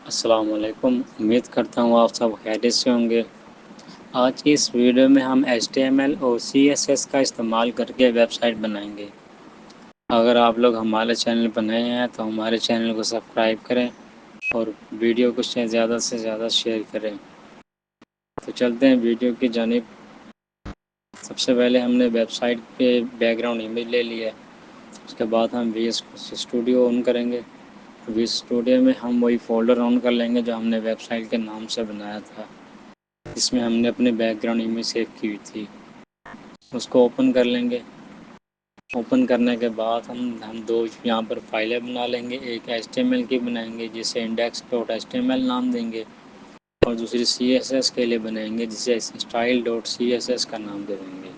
السلام علیکم، امید کرتا ہوں آپ سب خیریت سے ہوں گے۔ آج کی اس ویڈیو میں ہم HTML اور CSS کا استعمال کر کے ویب سائٹ بنائیں گے۔ اگر آپ لوگ ہمارے چینل پر نئے ہیں تو ہمارے چینل کو سبسکرائب کریں اور ویڈیو کو زیادہ سے زیادہ شیئر کریں۔ تو چلتے ہیں ویڈیو کی جانب۔ سب سے پہلے ہم نے ویب سائٹ کے بیک گراؤنڈ امیج لے لیا ہے۔ اس کے بعد ہم VS اسٹوڈیو آن کریں گے۔ VS اسٹوڈیو میں ہم وہی فولڈر آن کر لیں گے جو ہم نے ویب سائٹ کے نام سے بنایا تھا، جس میں ہم نے اپنے بیک گراؤنڈ امیج سیو کی ہوئی تھی۔ اس کو اوپن کر لیں گے۔ اوپن کرنے کے بعد ہم دو یہاں پر فائلیں بنا لیں گے۔ ایک HTML کی بنائیں گے جسے index.html نام دیں گے، اور دوسری CSS کے لیے بنائیں گے جسے style.css کا نام دے دیں گے۔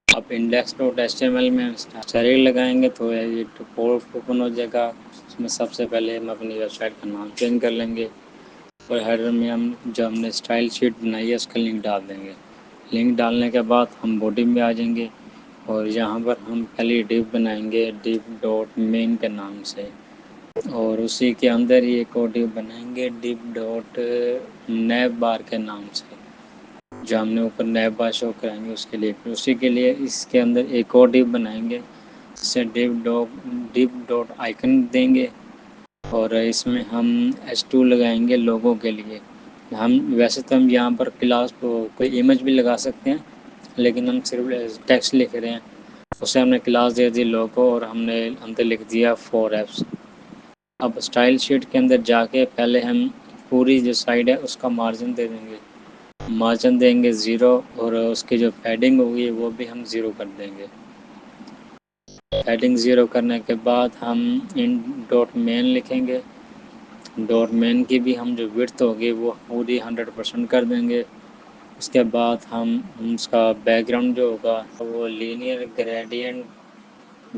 اب index.html میں اسٹائل لگائیں گے تو یہ اوپن ہو جائے گا۔ اس میں سب سے پہلے ہم اپنی ویب سائٹ کا نام چینج کر لیں گے، اور ہیڈر میں ہم نے اسٹائل شیٹ بنائی ہے اس کا لنک ڈال دیں گے۔ لنک ڈالنے کے بعد ہم باڈی میں آ جائیں گے، اور یہاں پر ہم پہلی ڈیو بنائیں گے div.main کے نام سے، اور اسی کے اندر ہی ایک اور ڈیو بنائیں گے div.navbar کے نام سے، جو ہم نے اوپر نیب بار شو کرائیں گے اس کے لیے۔ پھر اسی کے لیے اس کے اندر ایک اور ڈیو بنائیں گے جسے div.icon دیں گے، اور اس میں ہم h2 لگائیں گے لوگوں کے لیے۔ ویسے تو ہم یہاں پر کلاس کو کوئی امیج بھی لگا سکتے ہیں، لیکن ہم صرف ٹیکسٹ لکھ رہے ہیں۔ اسے ہم نے کلاس دے دی لوگو، اور ہم نے اندر لکھ دیا 4Fs۔ اب اسٹائل شیٹ کے اندر جا کے پہلے ہم پوری جو سائڈ ہے اس کا مارجن دے دیں گے۔ مارجن دیں گے 0، اور اس کی جو پیڈنگ ہوگی وہ بھی ہم 0 کر دیں گے۔ پیڈنگ 0 کرنے کے بعد ہم main لکھیں گے۔ main کی بھی ہم جو width ہوگی وہ پوری 100% کر دیں گے۔ اس کے بعد ہم اس کا بیک گراؤنڈ جو ہوگا وہ لینئر گریڈینٹ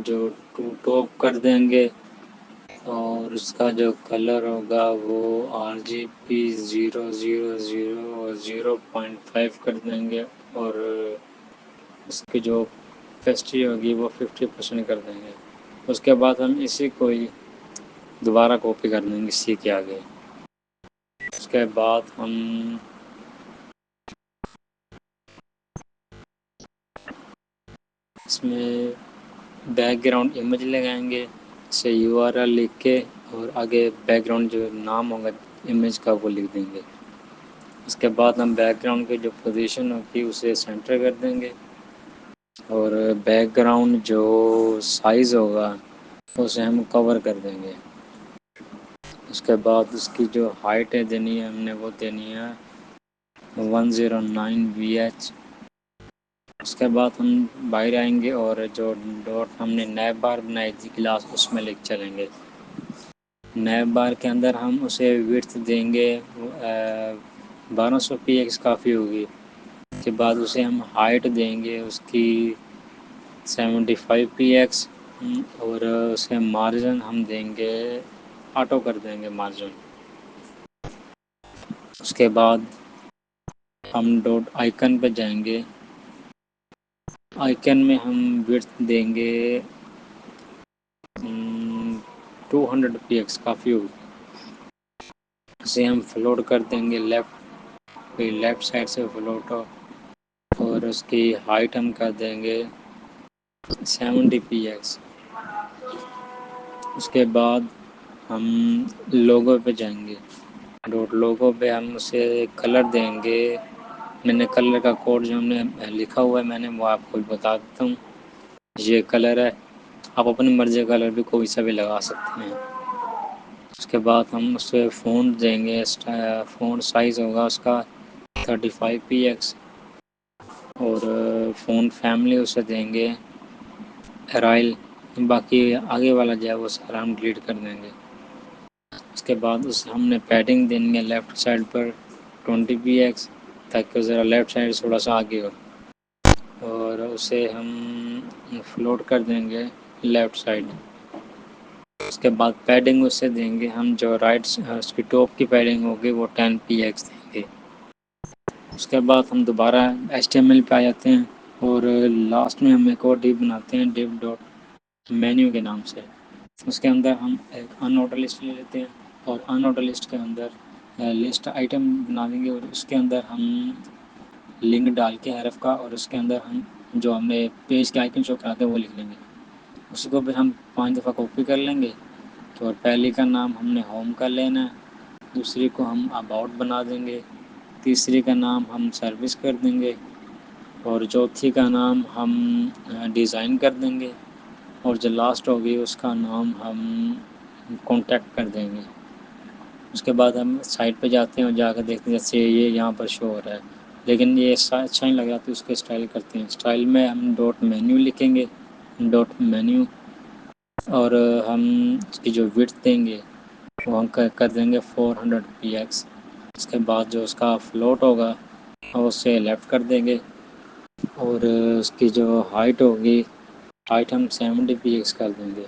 جو 2 ٹاپ کر دیں گے، اور اس کا جو کلر ہوگا وہ RGB 000 اور 0.5 کر دیں گے، اور اس کی جو پیسٹری ہوگی وہ 50% کر دیں گے۔ اس کے بعد ہم اسی کو ہی دوبارہ کاپی کر دیں گے اسی کے آگے۔ اس کے بعد ہم اس میں بیک گراؤنڈ امیج لگائیں گے، اسے URL لکھ کے، اور آگے بیک گراؤنڈ جو نام ہوگا امیج کا وہ لکھ دیں گے۔ اس کے بعد ہم بیک گراؤنڈ کی جو پوزیشن ہوگی اسے سینٹر کر دیں گے، اور بیک گراؤنڈ جو سائز ہوگا اسے ہم کور کر دیں گے۔ اس کے بعد اس کی جو ہائٹ ہے دینی ہے ہم نے وہ دینی ہے 109 VH۔ اس کے بعد ہم باہر آئیں گے، اور جو ڈاٹ ہم نے نیب بار بنائی تھی کلاس اس میں لکھ چلیں گے۔ نیب بار کے اندر ہم اسے وڈتھ دیں گے 1200 px کافی ہوگی۔ اس کے بعد اسے ہم ہائٹ دیں گے اس کی 75 px، اور اس کے مارجن ہم دیں گے آٹو کر دیں گے مارجن۔ اس کے بعد ہم ڈاٹ آئیکن پہ جائیں گے۔ آئیکن میں ہم وڈتھ دیں گے 200 px کافی ہوگی۔ اسے ہم فلوٹ کر دیں گے لیفٹ سائڈ سے فلوٹ ہو، اور اس کی ہائٹ ہم کر دیں گے 70 px۔ اس کے بعد ہم لوگو پہ جائیں گے۔ ڈاٹ لوگو پہ ہم اسے کلر دیں گے۔ میں نے کلر کا کوڈ جو ہم نے لکھا ہوا ہے میں نے وہ آپ کو بتا دیتا ہوں۔ یہ کلر ہے، آپ اپنی مرضی کا کلر بھی کوئی سا بھی لگا سکتے ہیں۔ اس کے بعد ہم اسے فونٹ دیں گے، فونٹ سائز ہوگا اس کا 35 px، اور فونٹ فیملی اسے دیں گے ارائل۔ باقی آگے والا جو ہے وہ سارا ہم ڈیلیٹ کر دیں گے۔ اس کے بعد ہم نے پیڈنگ دیں گے لیفٹ سائڈ پر 20 px، تاکہ ذرا لیفٹ سائڈ تھوڑا سا آگے ہو، اور اسے ہم فلوٹ کر دیں گے لیفٹ سائڈ۔ اس کے بعد پیڈنگ اسے دیں گے ہم جو رائٹ اس کی ٹاپ کی پیڈنگ ہوگی وہ 10 px دیں گے۔ اس کے بعد ہم دوبارہ HTML پہ آ جاتے ہیں، اور لاسٹ میں ہم ایک اور ڈیو بناتے ہیں div.menu کے نام سے۔ اس کے اندر ہم ایک ان آرڈر لسٹ لے لیتے ہیں، اور ان آرڈر لسٹ کے اندر لسٹ آئٹم بنا دیں گے، اور اس کے اندر ہم لنک ڈال کے حرف کا، اور اس کے اندر ہم جو ہمیں پیج کے آئکن شو کراتے ہیں وہ لکھ لیں گے. اس کو پھر ہم 5 دفعہ کاپی کر لیں گے. تو پہلی کا نام ہم نے ہوم کا لینا ہے، دوسری کو ہم اباؤٹ بنا دیں گے، تیسری کا نام ہم سروس کر دیں گے، اور چوتھی کا نام ہم ڈیزائن کر دیں گے، اور جو لاسٹ ہوگی اس کا نام ہم کانٹیکٹ کر دیں گے. اس کے بعد ہم سائٹ پہ جاتے ہیں اور جا کر دیکھتے ہیں جیسے یہ یہاں پر شو ہو رہا ہے، لیکن یہ اچھا نہیں لگ رہا تو اس کو اسٹائل کرتے ہیں. اسٹائل میں ہم ڈاٹ مینیو لکھیں گے، ڈاٹ مینیو، اور ہم اس کی جو وڈتھ دیں گے وہ ہم کر دیں گے 400 px. اس کے بعد جو اس کا فلوٹ ہوگا وہ اسے لیفٹ کر دیں گے، اور اس کی جو ہائٹ ہوگی ہائٹ ہم 70 px کر دیں گے.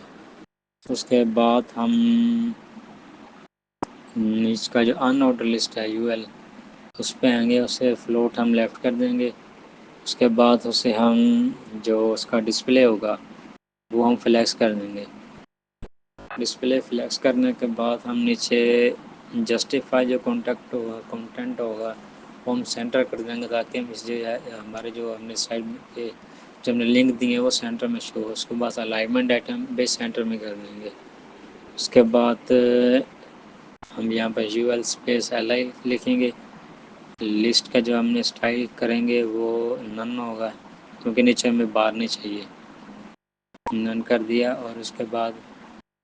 اس کے بعد ہم اس کا جو ان آرڈر لسٹ ہے UL اس پہ آئیں گے، اسے فلوٹ ہم لیفٹ کر دیں گے. اس کے بعد اسے ہم جو اس کا ڈسپلے ہوگا وہ ہم فلیکس کر دیں گے. ڈسپلے فلیکس کرنے کے بعد ہم نیچے جسٹیفائی جو کنٹینٹ ہوگا وہ ہم سینٹر کر دیں گے، تاکہ ہم اس جو ہمارے جو ہم نے سائڈ پہ جو ہم نے لنک دی ہے وہ سینٹر میں شو ہو. اس کے بعد الائنمنٹ آئٹم بیس سینٹر میں کر دیں گے. اس کے بعد ہم یہاں پہ UL اسپیس LI لکھیں گے. لسٹ کا جو ہم نے اسٹائل کریں گے وہ نن ہوگا، کیونکہ نیچے ہمیں بار نہیں چاہیے. نن کر دیا، اور اس کے بعد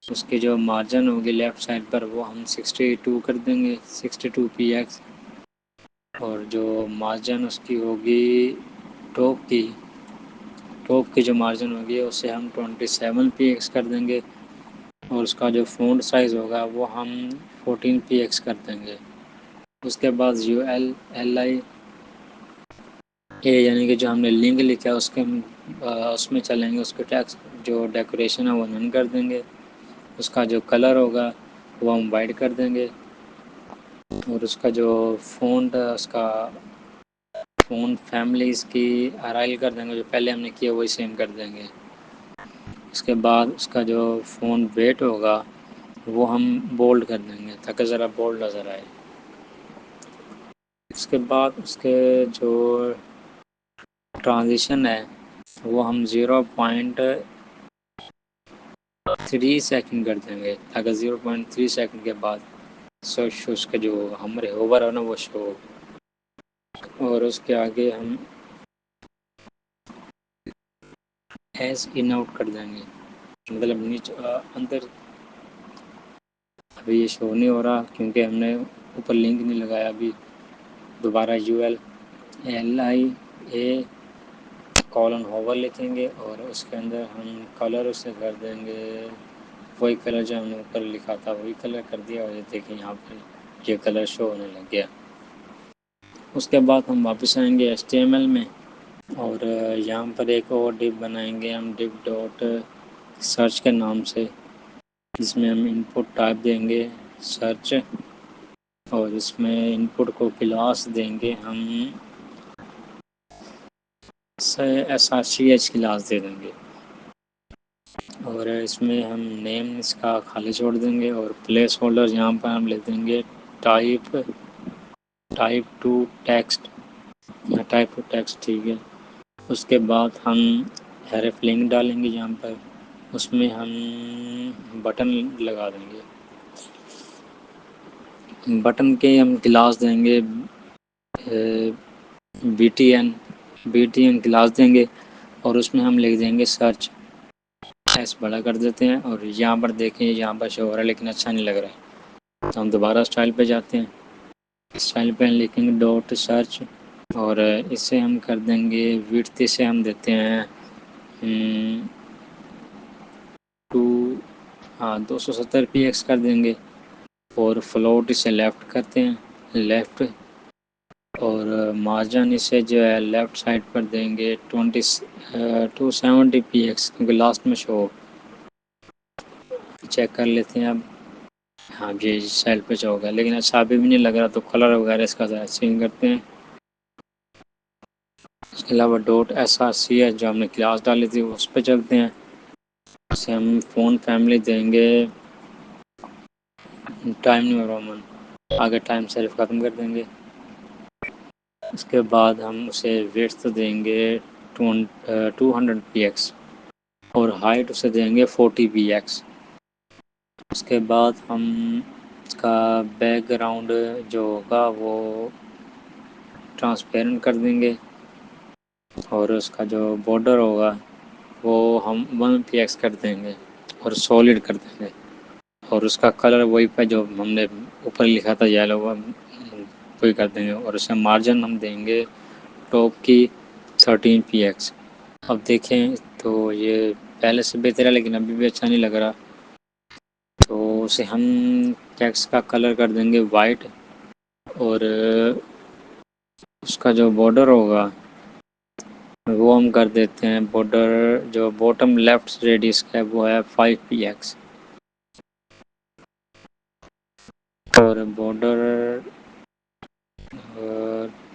اس کی جو مارجن ہوگی لیفٹ سائڈ پر وہ ہم 62 کر دیں گے، 62 px. اور جو مارجن اس کی ہوگی ٹاپ کی جو مارجن ہوگی اسے ہم 27 px کر دیں گے، اور اس کا جو فونٹ سائز ہوگا وہ ہم 14 px کر دیں گے. اس کے بعد UL LI یعنی کہ جو ہم نے لنک لکھا ہے اس میں چلیں گے. اس کے ٹیکسٹ جو ڈیکوریشن ہے وہ نن کر دیں گے. اس کا جو کلر ہوگا وہ ہم وائٹ کر دیں گے، اور اس کا جو فونٹ اس کا فونٹ فیملی اس کی ارائل کر دیں گے، جو پہلے ہم نے کیا وہی سیم کر دیں گے. اس کے بعد اس کا جو فونٹ ویٹ ہوگا وہ ہم بولڈ کر دیں گے تاکہ ذرا بولڈ نظر آئے. اس کے بعد اس کے جو ٹرانزیشن ہے وہ ہم 0.3 سیکنڈ کر دیں گے، تاکہ 0.3 سیکنڈ کے بعد اس کا جو ہمارے ہوور ہے نا وہ شو ہو. اور اس کے آگے ہم ایز ان آؤٹ کر دیں گے، مطلب نیچے اندر ابھی یہ شو نہیں ہو رہا کیونکہ ہم نے اوپر لنک نہیں لگایا. ابھی دوبارہ UL LI ہوور لکھیں گے، اور اس کے اندر ہم کلر اسے کر دیں گے وہی کلر جو ہم نے اوپر لکھا تھا وہی کلر کر دیا. اور یہ دیکھیں یہاں پر یہ کلر شو ہونے لگ گیا. اس کے بعد ہم واپس آئیں گے HTML میں، اور یہاں پر ایک اور ڈپ بنائیں گے ہم ڈپ ڈاٹ سرچ کے نام سے، جس میں ہم ان پٹ ٹائپ دیں گے سرچ، اور اس میں ان پٹ کو کلاس دیں گے ہم SRCH کلاس دے دیں گے. اور اس میں ہم نیم اس کا خالی چھوڑ دیں گے، اور پلیس ہولڈر یہاں پر ہم لے دیں گے ٹائپ ٹو ٹیکسٹ ٹھیک ہے. اس کے بعد ہم حرف لنک ڈالیں گے یہاں پر، اس میں ہم بٹن لگا دیں گے. بٹن کے ہم کلاس دیں گے BTN کلاس دیں گے، اور اس میں ہم لکھ دیں گے سرچ. ایس بڑا کر دیتے ہیں، اور یہاں پر دیکھیں یہاں پر شو ہو رہا ہے لیکن اچھا نہیں لگ رہا. تو ہم دوبارہ اسٹائل پہ جاتے ہیں، اسٹائل پہ لکھیں گے ڈاٹ سرچ، اور اسے ہم کر دیں گے وڈتھ سے ہم دیتے ہیں 270 px کر دیں گے، اور فلوٹ اسے لیفٹ کرتے ہیں لیفٹ، اور مارجن اسے جو ہے لیفٹ سائڈ پر دیں گے 270 px کیونکہ لاسٹ میں شو چیک کر لیتے ہیں. اب ہاں جی سائڈ پہ جو ہوگا لیکن اچھا ابھی بھی نہیں لگ رہا، تو کلر وغیرہ اس کا ذرا چینج کرتے ہیں. اس کے علاوہ ڈاٹ SRCH جو ہم نے کلاس ڈالی تھی اس پہ چلتے ہیں. اسے ہم فون فیملی دیں گے ٹائم نیو رومن، آگے ٹائم صرف ختم کر دیں گے۔ اس کے بعد ہم اسے ویڈتھ دیں گے 200 px اور ہائٹ اسے دیں گے 40 px۔ اس کے بعد ہم اس کا بیک گراؤنڈ جو ہوگا وہ ٹرانسپیرنٹ کر دیں گے، اور اس کا جو بارڈر ہوگا وہ ہم 1 px کر دیں گے اور سولڈ کر دیں گے، اور اس کا کلر وہی پہ جو ہم نے اوپر لکھا تھا یلو، وہی کر دیں گے، اور اسے مارجن ہم دیں گے ٹاپ کی 13 px۔ اب دیکھیں تو یہ پہلے سے بہتر ہے لیکن ابھی بھی اچھا نہیں لگ رہا، تو اسے ہم ٹیکسٹ کا کلر کر دیں گے وائٹ، اور اس کا جو بارڈر ہوگا وہ ہم کر دیتے ہیں بارڈر جو باٹم لیفٹ ریڈیس کا ہے وہ ہے 5 px، اور بارڈر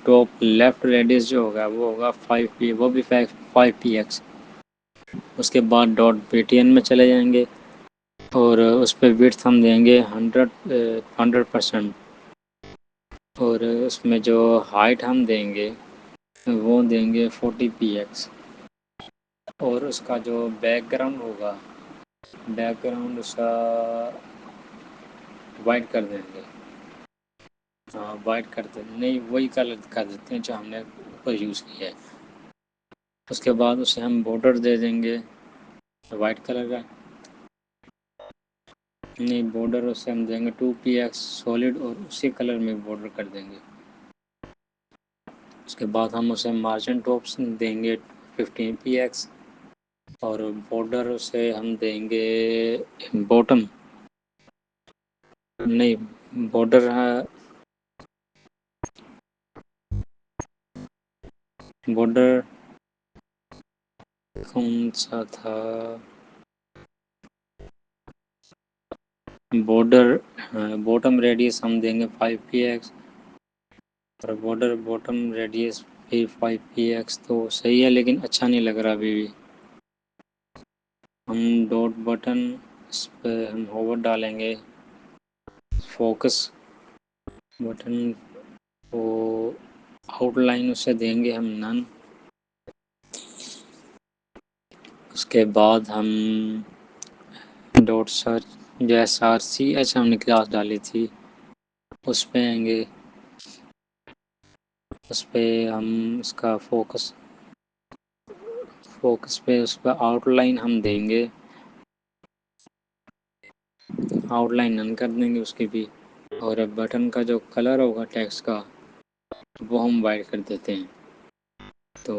ٹاپ لیفٹ ریڈیس جو ہوگا وہ ہوگا 5 p، وہ بھی 5 px۔ اس کے بعد ڈاٹ ptn میں چلے جائیں گے، اور اس پہ وڈتھ ہم دیں گے 100%، اور اس میں جو ہائٹ ہم دیں گے وہ دیں گے 40 px، اور اس کا جو بیک گراؤنڈ ہوگا بیک گراؤنڈ اس کا وائٹ کر دیں گے، ہاں وائٹ کر دیں گے، نہیں وہی کلر کر دیتے ہیں جو ہم نے اوپر یوز کیا ہے۔ اس کے بعد اسے ہم بارڈر دے دیں گے وائٹ کلر کا، نہیں بارڈر اسے ہم دیں گے 2 px سولڈ، اور اسی کلر میں بارڈر کر دیں گے۔ اس کے بعد ہم اسے مارجن ٹاپس دیں گے 15 px، اور بارڈر اسے ہم دیں گے باٹم، نہیں بارڈر بارڈر کون سا تھا، بارڈر باٹم ریڈیس ہم دیں گے 5 px، اور بارڈر باٹم ریڈیس بھی 5 px، تو صحیح ہے لیکن اچھا نہیں لگ رہا ابھی بھی۔ ہم ڈاٹ بٹن اس پہ ہم ہوور ڈالیں گے، فوکس بٹن کو آؤٹ لائن اسے دیں گے ہم نن۔ اس کے بعد ہم ڈاٹ سرچ جو SRCH ہم نے کلاس ڈالی تھی اس پہ آئیں گے، اس پہ ہم اس کا فوکس پہ اس پہ آؤٹ لائن ہم دیں گے، آؤٹ لائن نن کر دیں گے اس کی بھی، اور بٹن کا جو کلر ہوگا ٹیکسٹ کا وہ ہم وائٹ کر دیتے ہیں۔ تو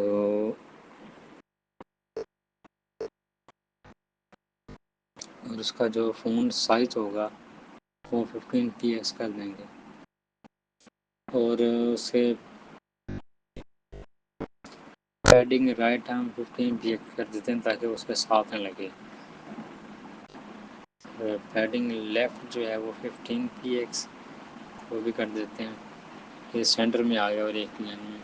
اور اس کا جو فونٹ سائز ہوگا وہ 15 px کر دیں گے، اور اسے پیڈنگ رائٹ ہم 15 px کر دیتے ہیں تاکہ اس کے ساتھ نہ لگے، پیڈنگ لیفٹ جو ہے وہ 15 px وہ بھی کر دیتے ہیں، یہ سینٹر میں آ گیا اور ایک لائن میں۔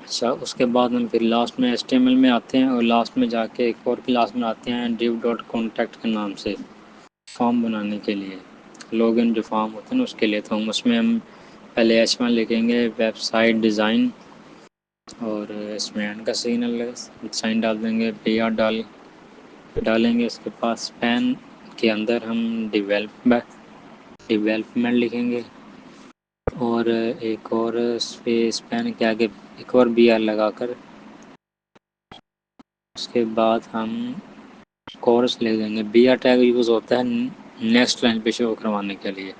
اچھا اس کے بعد ہم پھر لاسٹ میں HTML میں آتے ہیں، اور لاسٹ میں جا کے ایک اور کلاس بناتے ہیں div.contact کے نام سے، فارم بنانے کے لیے، لاگ ان جو فارم ہوتے ہیں نا اس کے لیے، تو ہم اس میں ہم پہلے H1 لکھیں گے ویب سائٹ ڈیزائن، اور اس میں این کا سائن ڈال دیں گے، PR ڈالیں گے، اس کے پاس پین کے اندر ہم ڈیولپمنٹ لکھیں گے، اور ایک اور اسپیس پین کے آگے ایک اور BR لگا کر اس کے بعد ہم کورس لے دیں گے۔ BR ٹیگ یوز ہوتا ہے نیکسٹ لائن پہ شو کروانے کے لیے،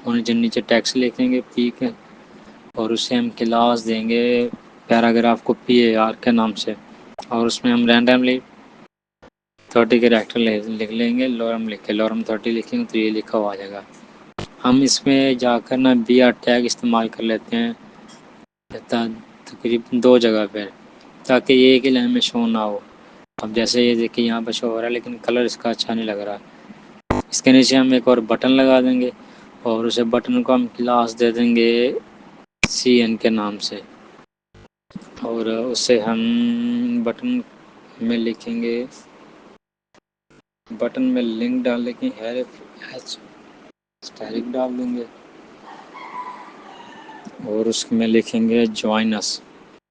انہیں جو نیچے ٹیکسٹ لکھیں گے پی کے، اور اسے ہم کلاس دیں گے پیراگراف کو PAR کے نام سے، اور اس میں ہم رینڈملی 30 کریکٹر لکھ لیں گے، لورم لکھ کے لورم 30 لکھیں گے تو یہ لکھا ہوا آ جائے گا۔ ہم اس میں جا کر نا BR ٹیگ استعمال کر لیتے ہیں تقریباً 2 جگہ پہ، تاکہ یہ ایک ہی لائن میں شو نہ ہو۔ اب جیسے یہ دیکھیں یہاں پہ شو ہو رہا ہے لیکن کلر اس کا اچھا نہیں لگ رہا، اس کے نیچے ہم ایک اور بٹن لگا دیں گے، اور اسے بٹن کو ہم کلاس دے دیں گے CN کے نام سے، اور اسے ہم بٹن میں لکھیں گے، بٹن میں لنک ڈالنے کی ایچ اسٹائلک ڈال دیں گے اور اس میں لکھیں گے جوائنس.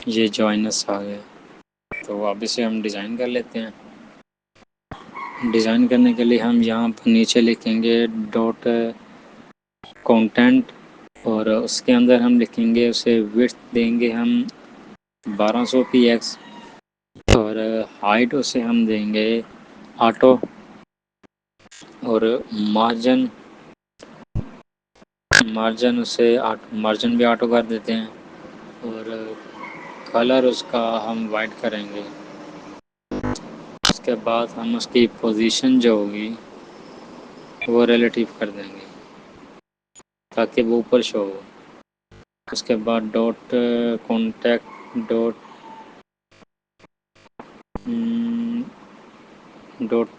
یہ جوائنس آ گیا. تو اب اسے ہم ڈیزائن کر لیتے ہیں. ڈیزائن کرنے کے لیے ہم یہاں پر نیچے لکھیں گے ڈاٹ کانٹینٹ اور اس کے اندر ہم لکھیں گے اسے وڈتھ دیں گے ہم 1200 پی ایکس اور ہائٹ اسے ہم دیں گے آٹو اور مارجن اسے مارجن بھی آٹو کر دیتے ہیں اور کلر اس کا ہم وائٹ کریں گے. اس کے بعد ہم اس کی پوزیشن جو ہوگی وہ ریلیٹیو کر دیں گے تاکہ وہ اوپر شو ہو. اس کے بعد ڈاٹ کانٹیکٹ ڈاٹ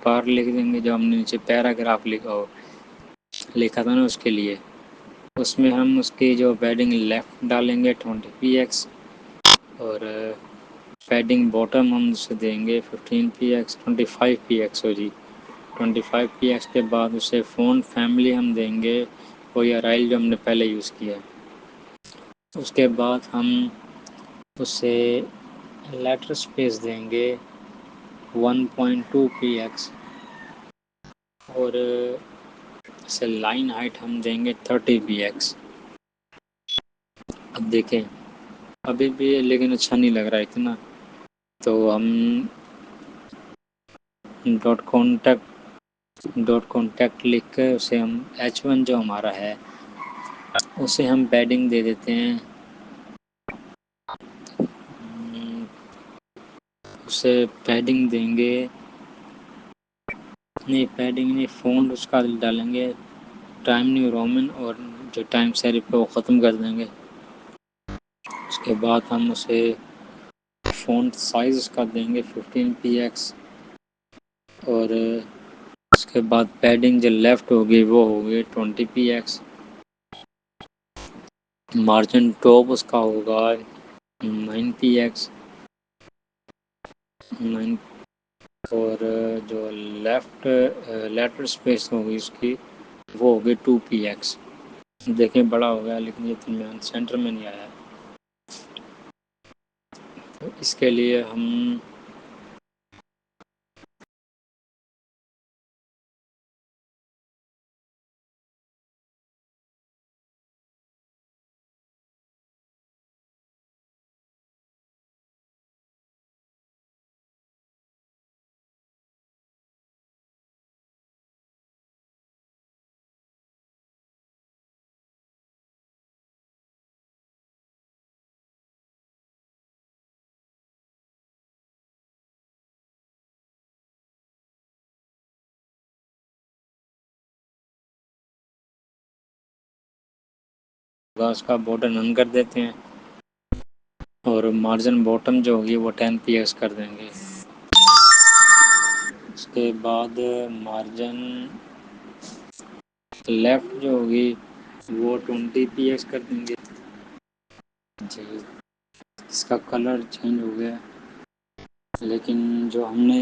پار لکھ دیں گے جو ہم نے نیچے پیراگراف لکھا تھا نا اس کے لیے. اس میں ہم اس کی جو پیڈنگ لیفٹ ڈالیں گے 20 پی ایکس اور پیڈنگ باٹم ہم اسے دیں گے 15 پی ایکس 25 پی ایکس ہو جی 25 پی ایکس کے بعد اسے فون فیملی ہم دیں گے کوئی ارائل جو ہم نے پہلے یوز کیا ہے. اس کے بعد ہم اسے لیٹر اسپیس دیں گے 1.2 پی ایکس اور اسے لائن ہائٹ ہم دیں گے 30 پی ایکس. اب دیکھیں ابھی بھی لیکن اچھا نہیں لگ رہا ہے اتنا. تو ہم ڈاٹ کانٹیکٹ لکھ کے اسے ہم H1 جو ہمارا ہے اسے ہم پیڈنگ دے دیتے ہیں اسے پیڈنگ دیں گے نہیں پیڈنگ نہیں فونٹ اس کا ڈالیں گے ٹائم نیو رومن اور جو ٹائم سیرپ پہ وہ ختم کر دیں گے. اس کے بعد ہم اسے فونٹ سائز اس کا دیں گے 15 پی ایکس اور اس کے بعد پیڈنگ جو لیفٹ ہوگی وہ ہوگی 20 پی ایکس. مارجن ٹاپ اس کا ہوگا 9 پی ایکس اور جو لیفٹ لیٹر اسپیس ہوگی اس کی وہ ہوگی 2 پی ایکس. دیکھیں بڑا ہو گیا لیکن یہ درمیان سینٹر میں نہیں آیا. اس کے لیے ہم اس کا بارڈر نن کر دیتے ہیں اور مارجن باٹم جو ہوگی وہ 10 پی ایکس کر دیں گے. اس کے بعد مارجن لیفٹ جو ہوگی وہ 20 پی ایکس کر دیں گے. جی اس کا کلر چینج ہو گیا لیکن جو ہم نے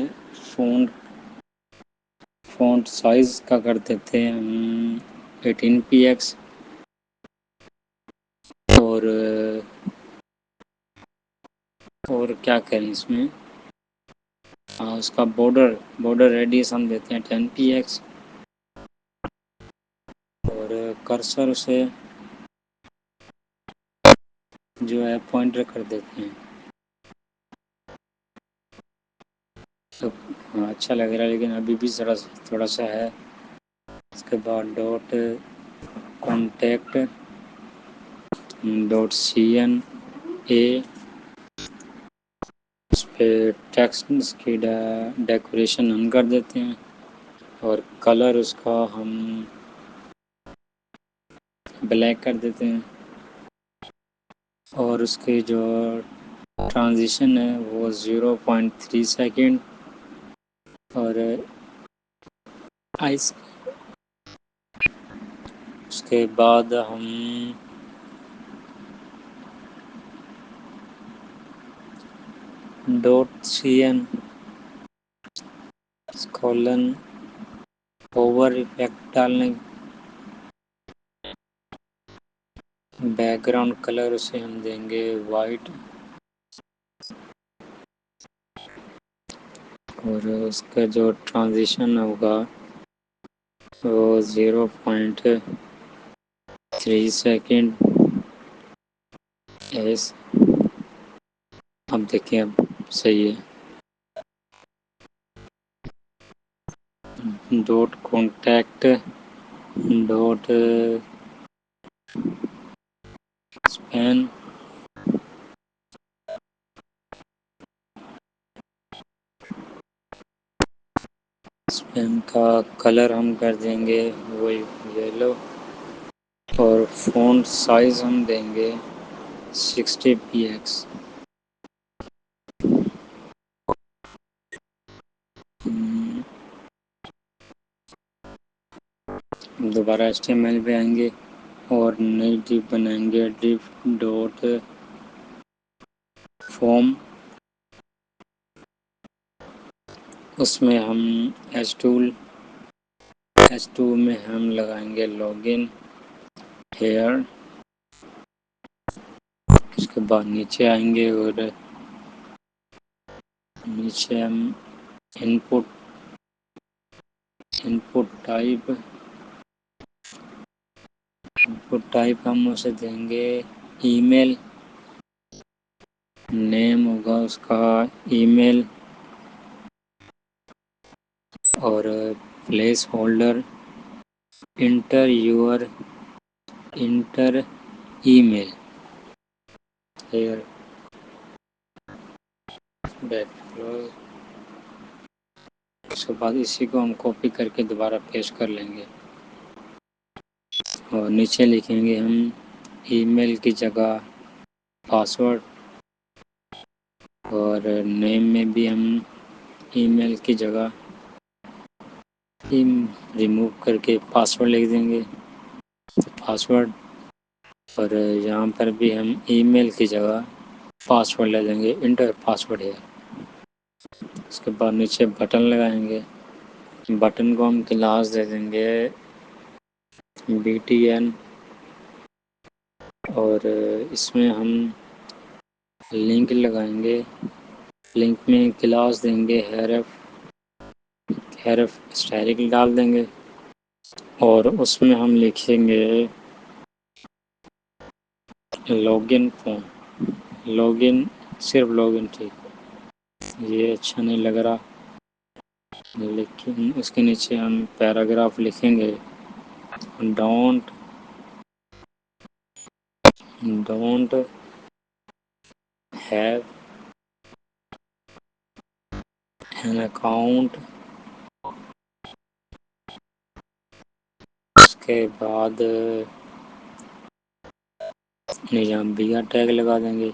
فونٹ سائز کا کرتے تھے ہم 18 پی ایکس اور کیا کریں اس میں اس کا بارڈر ریڈیس ہم دیتے ہیں 10 پی ایکس اور کرسر سے جو ہے پوائنٹر کر دیتے ہیں. تو اچھا لگ رہا ہے لیکن ابھی بھی تھوڑا سا ہے. اس کے بعد ڈاٹ کانٹیکٹ ڈاٹ CNA اس پہ ٹیکسٹ کی ڈیکوریشن ہم کر دیتے ہیں اور کلر اس کا ہم بلیک کر دیتے ہیں اور اس کی جو ٹرانزیشن ہے وہ 0.3 سیکنڈ اور اس کے بعد ہم dot CN colon over effect ڈالنے، بیک گراؤنڈ کلر اسے ہم دیں گے وائٹ، اور اس کا جو ٹرانزیشن ہوگا وہ 0.3 سیکنڈ ایس۔ اب دیکھیں اب صحیح ہے۔ Dot contact dot span, span کا کلر ہم کر دیں گے وہی یلو، اور فونٹ سائز ہم دیں گے 60px۔ دوبارہ HTML پہ آئیں گے اور نئی ڈیپ بنائیں گے، ڈیپ ڈاٹ فارم، اس میں ہم H2 میں ہم لگائیں گے لاگ ان ہیئر، اس کے بعد نیچے آئیں گے اور نیچے ہم انپٹ ٹائپ ہم اسے دیں گے ای میل، نیم ہوگا اس کا ای میل، اور پلیس ہولڈر انٹر ای میل ہیئر بیک کلوز۔ اس کے بعد اسی کو ہم کاپی کر کے دوبارہ پیسٹ کر لیں گے، اور نیچے لکھیں گے ہم ای میل کی جگہ پاسورڈ، اور نیم میں بھی ہم ای میل کی جگہ ریموو کر کے پاسورڈ لکھ دیں گے، پاسورڈ، اور یہاں پر بھی ہم ای میل کی جگہ پاسورڈ لے دیں گے، انٹر پاسورڈ ہے۔ اس کے بعد نیچے بٹن لگائیں گے، بٹن کو ہم کلاس دے دیں گے BTN، اور اس میں ہم لنک لگائیں گے، لنک میں کلاس دیں گے حرف اسٹائرک ڈال دیں گے، اور اس میں ہم لکھیں گے لاگ ان فارم، صرف لاگ ان، ٹھیک، یہ اچھا نہیں لگ رہا، لیکن اس کے نیچے ہم پیراگراف لکھیں گے، ڈونٹ ہیو این اکاؤنٹ، اس کے بعد یہاں بیا ٹیگ لگا دیں گے،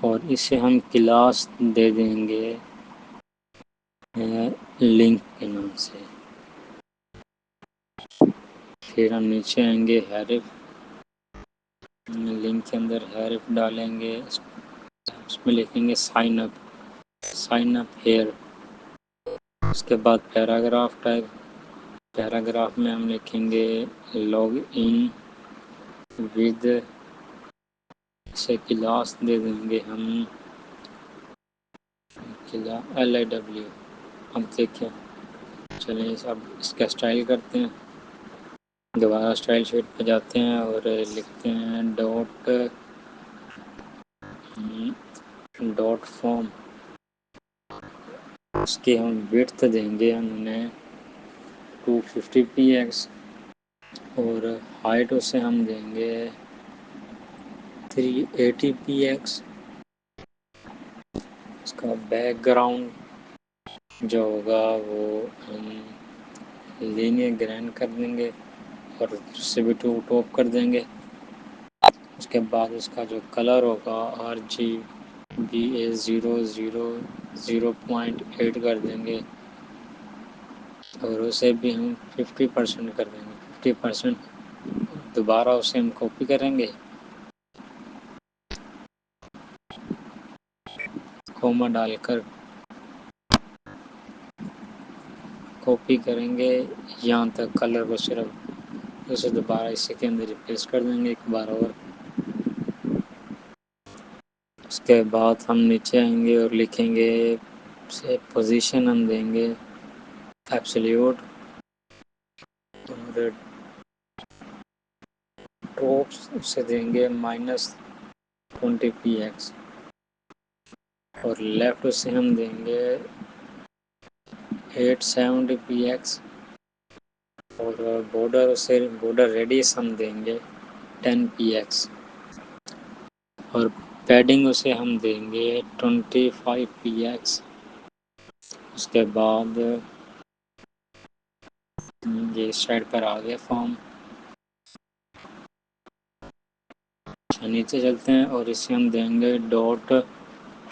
اور اسے ہم کلاس دے دیں گے لنک کے نام سے۔ پھر ہم نیچے آئیں گے حرف، لنک کے اندر حرف ڈالیں گے، اس میں لکھیں گے سائن اپ ہیئر۔ اس کے بعد پیراگراف ٹائپ، پیراگراف میں ہم لکھیں گے لاگ ان ود، اسے کلاس دے دیں گے ہم LIW۔ اب دیکھیں، چلیں اب اس کا اسٹائل کرتے ہیں، دوبارہ اسٹائل شیٹ پہ جاتے ہیں اور لکھتے ہیں ڈاٹ فارم، اس کی ہم وڈتھ دیں گے ہم انہیں 250px، اور ہائٹ اسے ہم دیں گے 380px۔ اس کا بیک گراؤنڈ جو ہوگا وہ ہم لینئر گرین کر دیں گے، اور اس سے بھی ٹاپ کر دیں گے۔ اس کے بعد اس کا جو کلر ہوگا RGBA008 کر دیں گے، اور اسے بھی ہم 50% کر دیں گے، 50%۔ دوبارہ اسے ہم کاپی کریں گے، کوما ڈال کر کاپی کریں گے یہاں تک کلر کو، صرف اسے دوبارہ اسی کے اندر ریپلیس کر دیں گے ایک بار اور۔ اس کے بعد ہم نیچے آئیں گے اور لکھیں گے پوزیشن ہم دیں گے ایبسلیوٹ، اور ٹاپ اسے دیں گے -20 px، اور لیفٹ سے ہم دیں گے 870 px، اور بورڈر ریڈیس ہم دیں گے 10 px، اور پیڈنگ اسے ہم دیں گے 25 px۔ اس کے بعد یہ سائڈ پر آ گیا فارم، نیچے چلتے ہیں اور اسے ہم دیں گے dot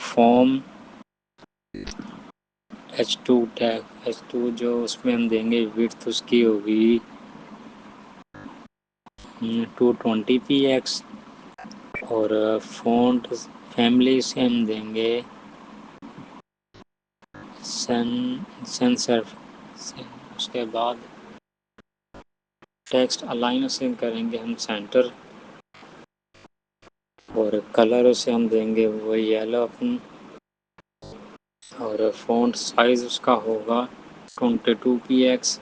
form H2 tag, H2 جو اس میں ہم دیں گے وڈتھ اس کی ہوگی 220 px، اور فونٹ فیملی سے ہم دیں گے سینسر۔ اس کے بعد ٹیکسٹ الائن سے کریں گے ہم سینٹر، اور کلر اسے ہم دیں گے وہ یلو اپن، اور فونٹ سائز اس کا ہوگا 22 px،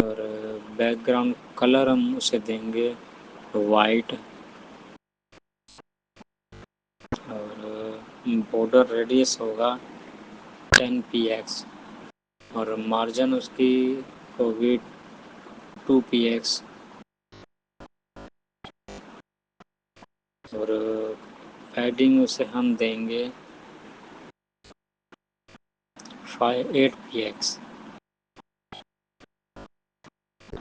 اور بیک گراؤنڈ کلر ہم اسے دیں گے وائٹ، اور بورڈر ریڈیس ہوگا 10 px، اور مارجن اس کی ہوگی 2 px، اور پیڈنگ اسے ہم دیں گے 8 px۔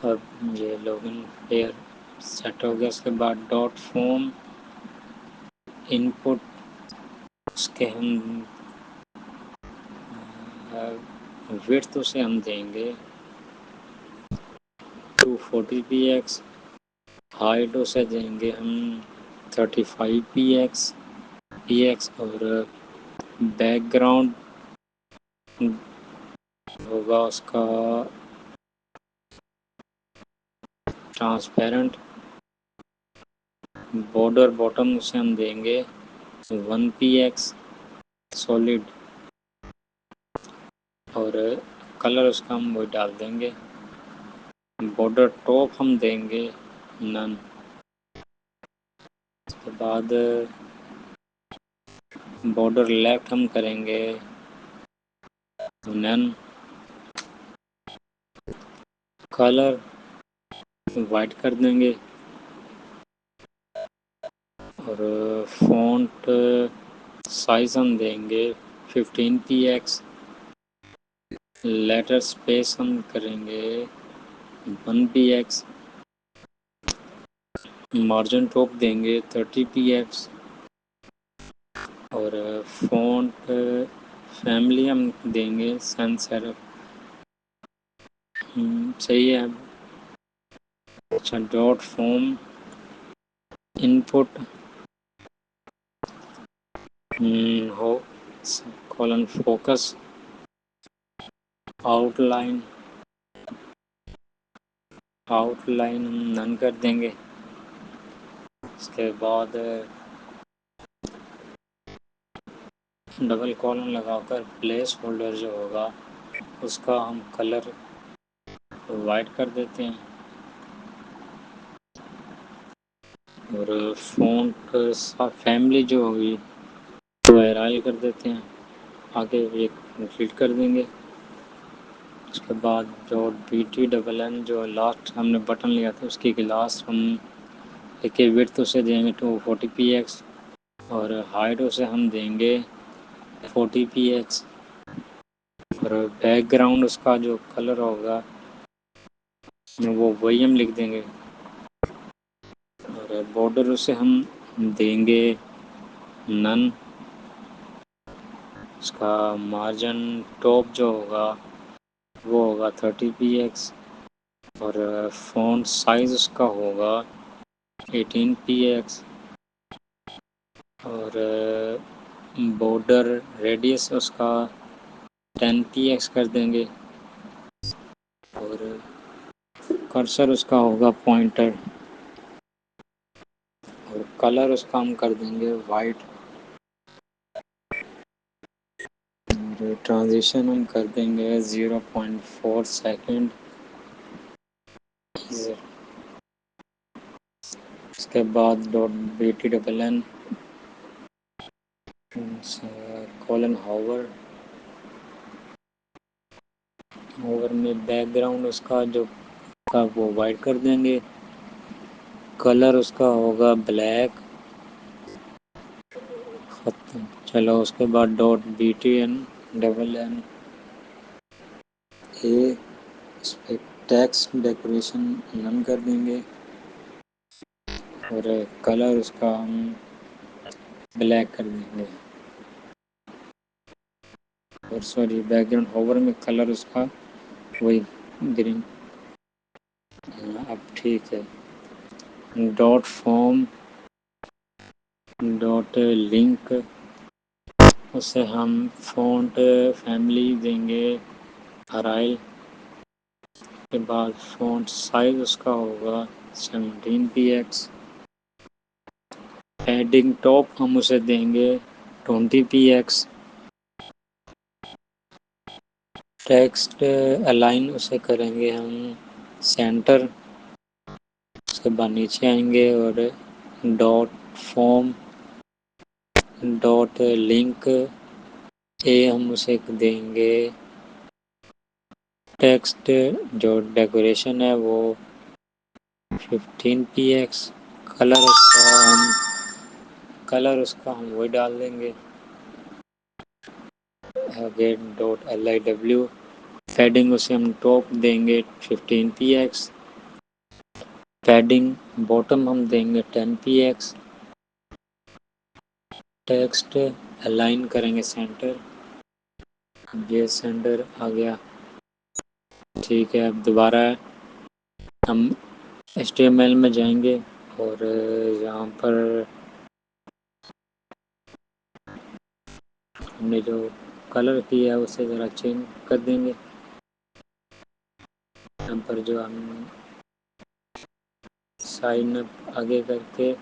اب یہ لوگن پیئر سیٹ ہو گیا۔ اس کے بعد ڈاٹ فارم ان پٹ، اس کے ہم وڈتھ اسے ہم دیں گے 240 px، ہائٹ اسے دیں گے ہم 35 px، اور بیک گراؤنڈ ہوگا اس کا ٹرانسپیرنٹ، بارڈر باٹم اسے ہم دیں گے 1 px سولڈ، اور کلر اس کا ہم وہی ڈال دیں گے۔ بارڈر ٹاپ ہم دیں گے نن۔ اس کے بعد بارڈر لیفٹ ہم کریں گے نن، کلر وائٹ کر دیں گے، اور فونٹ سائز ہم دیں گے 15 px، لیٹر سپیس ہم کریں گے 1 px، مارجن ٹاپ دیں گے 30 px، اور فونٹ فیملی ہم دیں گے سینس سیرف۔ صحیح ہے۔ اچھا، ڈاٹ فارم ان پٹ ہو کولن فوکس آؤٹ لائن ہم نن کر دیں گے۔ اس کے بعد ڈبل کالن لگا کر پلیس ہولڈر جو ہوگا اس کا ہم کلر وائٹ کر دیتے ہیں، اور فونٹ فیملی جو ہوگی وہ ایرائل کر دیتے ہیں، آگے ایک کمپلیٹ کر دیں گے۔ اس کے بعد .BTNN جو لاسٹ ہم نے بٹن لیا تھا اس کی کلاس ہم ایک وڈتھ اسے دیں گے 240 px، اور ہائٹ اسے ہم دیں گے 40 px، اور بیک گراؤنڈ اس کا جو کلر ہوگا وہ وہی ہم لکھ دیں گے، اور بارڈر اسے ہم دیں گے نن۔ اس کا مارجن ٹاپ جو ہوگا وہ ہوگا 30 px، اور فونٹ سائز اس کا ہوگا 18 px، اور بارڈر ریڈیس اس کا 10px کر دیں گے اور کرسر اس کا ہوگا پوائنٹر اور کلر اس کا ہم کر دیں گے وائٹ اور ٹرانزیشن ہم کر دیں گے 0.4 سیکنڈ اس کے بعد dot B T double N colon hover میں بیک گراؤنڈ اس کا جو تھا وہ وائٹ کر دیں گے کلر اس کا ہوگا بلیک ختم چلو اس کے بعد dot B T N double N A اس پہ ٹیکسٹ ڈیکوریشن نن کر دیں گے اور کلر اس کا ہم بلیک کر دیں گے اور سوری بیک گراؤنڈ ہوور میں کلر اس کا وہی گرین اب ٹھیک ہے ڈاٹ فارم ڈاٹ لنک اسے ہم فونٹ فیملی دیں گے ارائل کے بعد فونٹ سائز اس کا ہوگا 17px ہیڈنگ ٹاپ ہم اسے دیں گے 20px ٹیکسٹ الائن اسے کریں گے ہم سینٹر اس کے بعد نیچے آئیں گے اور dot form dot link a ہم اسے دیں گے ٹیکسٹ جو ڈیکوریشن ہے وہ 15px کلر اس کا ہم وہی ڈال دیں گے again dot L I W feeding اسے ہم ٹاپ دیں گے 15px پیڈنگ باٹم ہم دیں گے 10px ٹیکسٹ الائن کریں گے سینٹر یہ سینٹر آ گیا ٹھیک ہے اب دوبارہ ہم ایچ ٹی ایم ایل میں جائیں گے اور یہاں پر ہم نے جو کلر کیا ہے اسے ذرا چینج کر دیں گے یہاں پر جو ہم سائن اپ آگے کر کے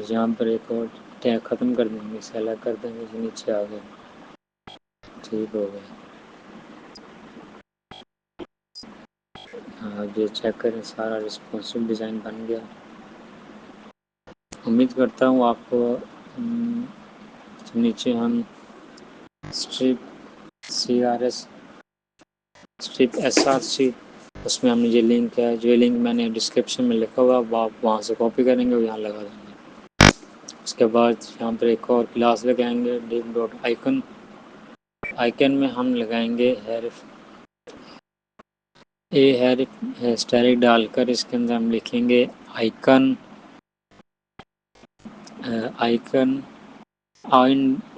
یہاں پر ایک اور ٹیگ ختم کر دیں گے سیلیکٹ کر دیں گے جو نیچے آ گئے ٹھیک ہو گیا ہاں یہ چیک کریں سارا رسپانسو ڈیزائن بن گیا امید کرتا ہوں آپ کو نیچے ہم strip C R S strip S R C اس میں ہم نے یہ لنک ہے جو لنک میں نے ڈسکرپشن میں لکھا ہوا وہ آپ وہاں سے کاپی کریں گے اور یہاں لگا دیں گے اس کے بعد یہاں پر ایک اور کلاس لگائیں گے ڈیپ ڈاٹ آئیکن آئیکن میں ہم لگائیں گے اسٹائلک ڈال کر اس کے اندر ہم لکھیں گے آئیکن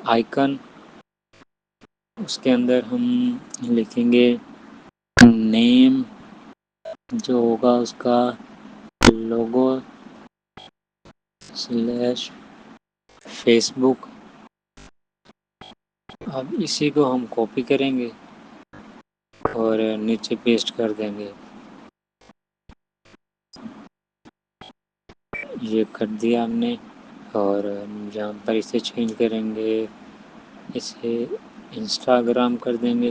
آئیکن اس کے اندر ہم لکھیں گے نیم جو ہوگا اس کا لوگو سلیش فیس بک اب اسی کو ہم کاپی کریں گے اور نیچے پیسٹ کر دیں گے یہ کر دیا ہم نے اور جہاں پر اسے چینج کریں گے اسے انسٹاگرام کر دیں گے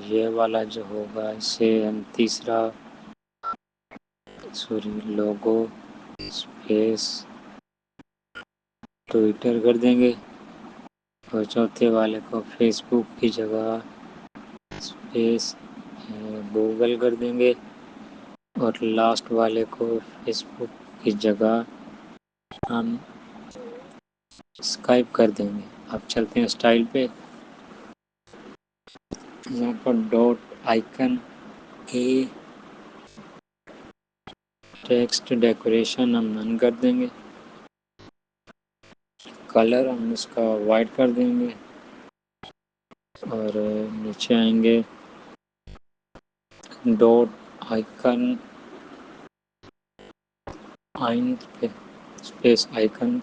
یہ والا جو ہوگا اسے ہم تیسرا لوگو اسپیس ٹویٹر کر دیں گے اور چوتھے والے کو فیس بک کی جگہ اسپیس گوگل کر دیں گے اور لاسٹ والے کو فیس بک کی جگہ ہم اسکائپ کر دیں گے اب چلتے ہیں اسٹائل پہ یہاں پر dot icon A text decoration ہم نن کر دیں گے کلر ہم اس کا وائٹ کر دیں گے اور نیچے آئیں گے ڈاٹ آئیکن اسپیس آئیکن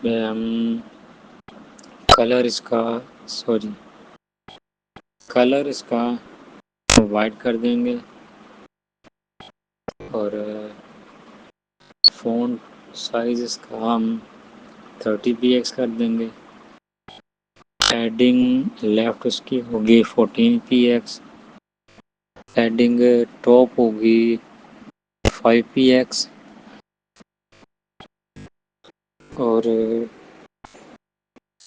میں ہم کلر اس کا وائٹ کر دیں گے، اور فونٹ سائز اس کا ہم 30px کر دیں گے۔ ایڈنگ لیفٹ اس کی ہوگی 14px، ایڈنگ ٹاپ ہوگی 5px، اور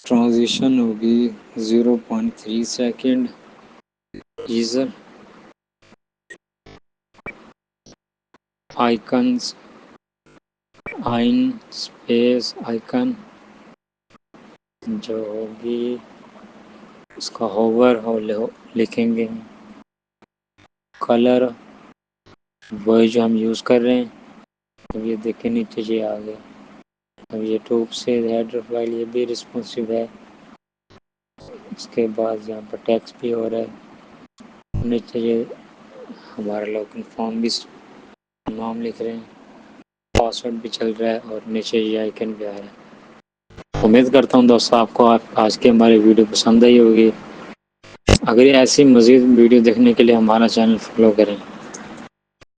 ٹرانزیشن ہوگی 0.3 second. User icons space icon جو ہوگی اس کا ہوور لکھیں گے۔ کلر وہی جو ہم یوز کر رہے ہیں۔ اب یہ دیکھیں نیچے جی آ گیا۔ اب یہ ٹوپ سے ہیڈر فائل یہ بھی رسپانسو ہے۔ اس کے بعد یہاں پر ٹیکسٹ بھی ہو رہا ہے۔ نیچے یہ ہمارا لاگن فارم بھی نام لکھ رہے ہیں، پاسورڈ بھی چل رہا ہے، اور نیچے یہ آئکن بھی آ رہا ہے۔ امید کرتا ہوں دوستوں آپ کو آج کی ہماری ویڈیو پسند آئی ہوگی۔ اگر ایسی مزید ویڈیو دیکھنے کے لیے ہمارا چینل فالو کریں۔